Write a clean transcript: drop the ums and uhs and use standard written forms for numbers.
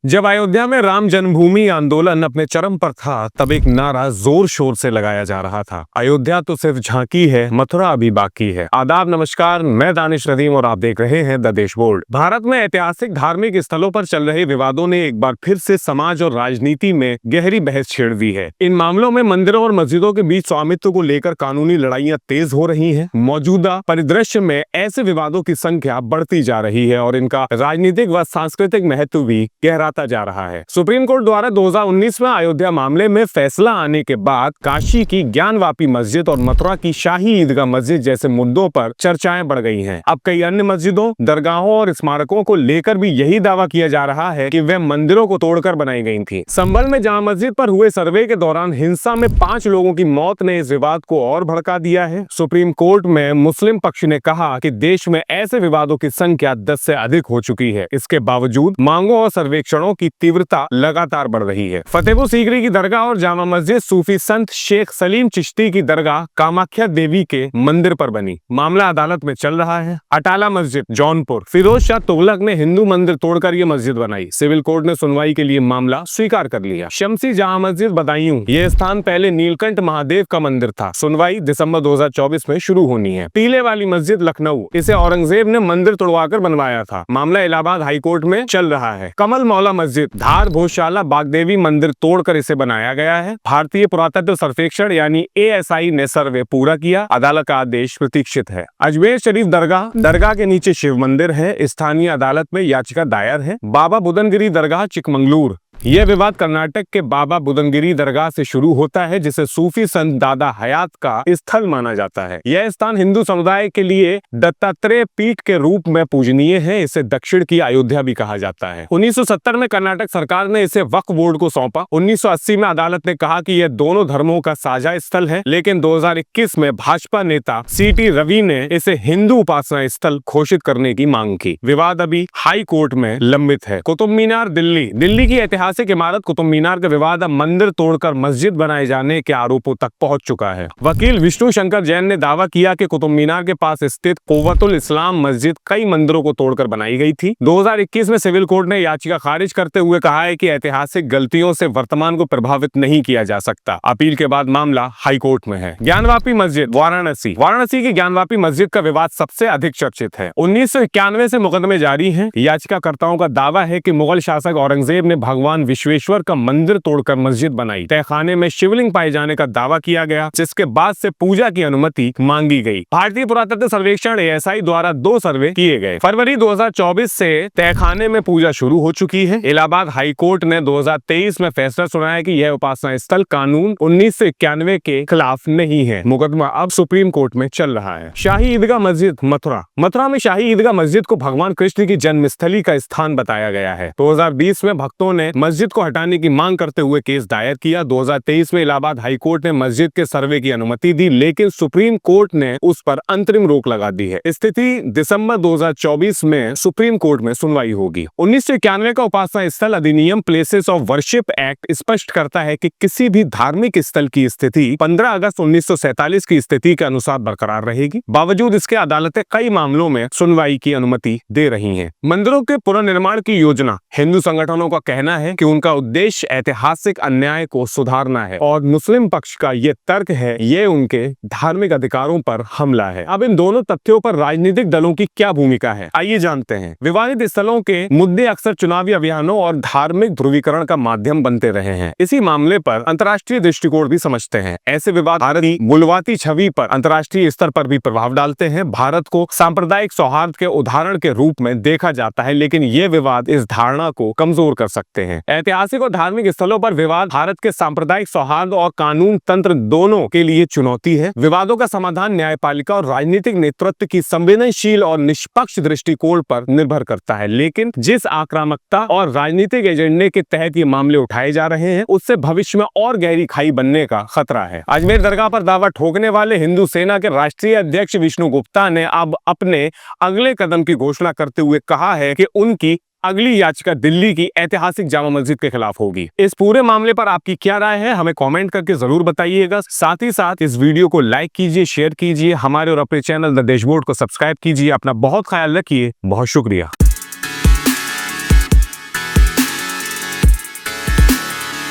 जब अयोध्या में राम जन्मभूमि आंदोलन अपने चरम पर था, तब एक नारा जोर शोर से लगाया जा रहा था, अयोध्या तो सिर्फ झांकी है, मथुरा अभी बाकी है। आदाब, नमस्कार, मैं दानिश रदीम और आप देख रहे हैं द देश बोर्ड। भारत में ऐतिहासिक धार्मिक स्थलों पर चल रहे विवादों ने एक बार फिर से समाज और राजनीति में गहरी बहस छेड़ दी है। इन मामलों में मंदिरों और मस्जिदों के बीच स्वामित्व को लेकर कानूनी लड़ाइयां तेज हो रही हैं। मौजूदा परिदृश्य में ऐसे विवादों की संख्या बढ़ती जा रही है और इनका राजनीतिक व सांस्कृतिक महत्व भी गहराता जा रहा है। सुप्रीम कोर्ट द्वारा 2019 में अयोध्या मामले में फैसला आने के बाद काशी की ज्ञानवापी मस्जिद और मथुरा की शाही ईदगाह मस्जिद जैसे मुद्दों पर चर्चाएं बढ़ गई हैं। अब कई अन्य मस्जिदों, दरगाहों और स्मारकों को लेकर भी यही दावा किया जा रहा है कि वे मंदिरों को तोड़कर बनाई गई थी। संभल में जामा मस्जिद पर हुए सर्वे के दौरान हिंसा में 5 लोगों की मौत ने इस विवाद को और भड़का दिया है। सुप्रीम कोर्ट में मुस्लिम पक्ष ने कहा कि देश में ऐसे विवादों की संख्या 10 से अधिक हो चुकी है। इसके बावजूद मांगों और सर्वेक्षणों की तीव्रता लगातार बढ़ रही है। फतेहपुर सीकरी की दरगाह और जामा मस्जिद सूफी संत शेख सलीम चिश्ती की दरगाह कामाख्या देवी के मंदिर पर बनी। मामला अदालत में चल रहा है। अटाला मस्जिद जौनपुर, फिरोज शाह तुगलक ने हिंदू मंदिर तोड़कर ये मस्जिद बनाई। सिविल कोर्ट ने सुनवाई के लिए मामला स्वीकार कर लिया। शमसी जामा मस्जिद बदायूं, ये स्थान पहले नीलकंठ महादेव का मंदिर था। सुनवाई दिसंबर 2024 में शुरू होनी है। टीले वाली मस्जिद लखनऊ, इसे औरंगजेब ने मंदिर तोड़वाकर बनवाया था। मामला इलाहाबाद हाईकोर्ट में चल रहा है। कमल मौला मस्जिद धार भोजशाला बागदेवी मंदिर तोड़कर इसे बनाया गया है। भारतीय पुरातत्व सर्वेक्षण यानी ASI ने सर्वे पूरा किया। अदालत का आदेश प्रतीक्षित है। अजमेर शरीफ दरगाह के नीचे शिव मंदिर है। स्थानीय अदालत में याचिका दायर है। बाबा बुदनगिरी दरगाह चिकमंगलूर, यह विवाद कर्नाटक के बाबा बुदनगिरी दरगाह से शुरू होता है, जिसे सूफी संत दादा हयात का स्थल माना जाता है। यह स्थान हिंदू समुदाय के लिए दत्तात्रेय पीठ के रूप में पूजनीय है। इसे दक्षिण की अयोध्या भी कहा जाता है। 1970 में कर्नाटक सरकार ने इसे वक्फ बोर्ड को सौंपा। 1980 में अदालत ने कहा कि यह दोनों धर्मों का साझा स्थल है, लेकिन 2021 में भाजपा नेता CT रवि ने इसे हिंदू उपासना स्थल घोषित करने की मांग की। विवाद अभी हाई कोर्ट में लंबित है। कुतुब मीनार दिल्ली की ऐतिहासिक इमारत कुतुब मीनार का विवाद अब मंदिर तोड़कर मस्जिद बनाए जाने के आरोपों तक पहुंच चुका है। वकील विष्णु शंकर जैन ने दावा किया कि कुतुब मीनार के पास स्थित कुव्वतुल इस्लाम मस्जिद कई मंदिरों को तोड़कर बनाई गई थी। 2021 में सिविल कोर्ट ने याचिका खारिज करते हुए कहा है कि ऐतिहासिक गलतियों से वर्तमान को प्रभावित नहीं किया जा सकता। अपील के बाद मामला हाई कोर्ट में है। ज्ञानवापी मस्जिद वाराणसी की ज्ञानवापी मस्जिद का विवाद सबसे अधिक चर्चित है। 1991 से मुकदमे जारी हैं। याचिकाकर्ताओं का दावा है कि मुगल शासक औरंगजेब ने भगवान विश्वेश्वर का मंदिर तोड़कर मस्जिद बनाई। तहखाने में शिवलिंग पाए जाने का दावा किया गया, जिसके बाद से पूजा की अनुमति मांगी गई। भारतीय पुरातत्व सर्वेक्षण ASI द्वारा 2 सर्वे किए गए। फरवरी 2024 से तहखाने में पूजा शुरू हो चुकी है। इलाहाबाद हाई कोर्ट ने 2023 में फैसला सुनाया कि यह उपासना स्थल कानून 1991 के खिलाफ नहीं है। मुकदमा अब सुप्रीम कोर्ट में चल रहा है। शाही ईदगाह मस्जिद मथुरा में शाही ईदगाह मस्जिद को भगवान कृष्ण की जन्मस्थली का स्थान बताया गया है। 2020 में भक्तों ने मस्जिद को हटाने की मांग करते हुए केस दायर किया। 2023 में इलाहाबाद हाई कोर्ट ने मस्जिद के सर्वे की अनुमति दी, लेकिन सुप्रीम कोर्ट ने उस पर अंतरिम रोक लगा दी है। स्थिति दिसंबर 2024 में सुप्रीम कोर्ट में सुनवाई होगी। 1991 का उपासना स्थल अधिनियम प्लेसेस ऑफ वर्शिप एक्ट स्पष्ट करता है कि किसी भी धार्मिक स्थल की स्थिति 15 अगस्त 1947 की स्थिति के अनुसार बरकरार रहेगी। बावजूद इसके अदालतें कई मामलों में सुनवाई की अनुमति दे रही हैं। मंदिरों के पुनर्निर्माण की योजना, हिंदू संगठनों का कहना है कि उनका उद्देश्य ऐतिहासिक अन्याय को सुधारना है और मुस्लिम पक्ष का ये तर्क है ये उनके धार्मिक अधिकारों पर हमला है। अब इन दोनों तथ्यों पर राजनीतिक दलों की क्या भूमिका है, आइए जानते हैं। विवादित स्थलों के मुद्दे अक्सर चुनावी अभियानों और धार्मिक ध्रुवीकरण का माध्यम बनते रहे हैं। इसी मामले पर अंतर्राष्ट्रीय दृष्टिकोण भी समझते हैं। ऐसे विवाद भारत की मूलवादी छवि पर अंतर्राष्ट्रीय स्तर पर भी प्रभाव डालते हैं। भारत को सांप्रदायिक सौहार्द के उदाहरण के रूप में देखा जाता है, लेकिन ये विवाद इस धारणा को कमजोर कर सकते हैं। ऐतिहासिक और धार्मिक स्थलों पर विवाद भारत के सांप्रदायिक सौहार्द और कानून तंत्र दोनों के लिए चुनौती है। विवादों का समाधान न्यायपालिका और राजनीतिक नेतृत्व की संवेदनशील और निष्पक्ष दृष्टिकोण पर निर्भर करता है, लेकिन जिस आक्रामकता और राजनीतिक एजेंडे के तहत ये मामले उठाए जा रहे हैं, उससे भविष्य में और गहरी खाई बनने का खतरा है। अजमेर दरगाह पर दावा ठोकने वाले हिंदू सेना के राष्ट्रीय अध्यक्ष विष्णु गुप्ता ने अब अपने अगले कदम की घोषणा करते हुए कहा है कि उनकी अगली याचिका दिल्ली की ऐतिहासिक जामा मस्जिद के खिलाफ होगी। इस पूरे मामले पर आपकी क्या राय है, हमें कमेंट करके जरूर बताइएगा। साथ ही साथ इस वीडियो को लाइक कीजिए, शेयर कीजिए, हमारे और अपने चैनल द देश बोर्ड को सब्सक्राइब कीजिए। अपना बहुत ख्याल रखिए। बहुत शुक्रिया।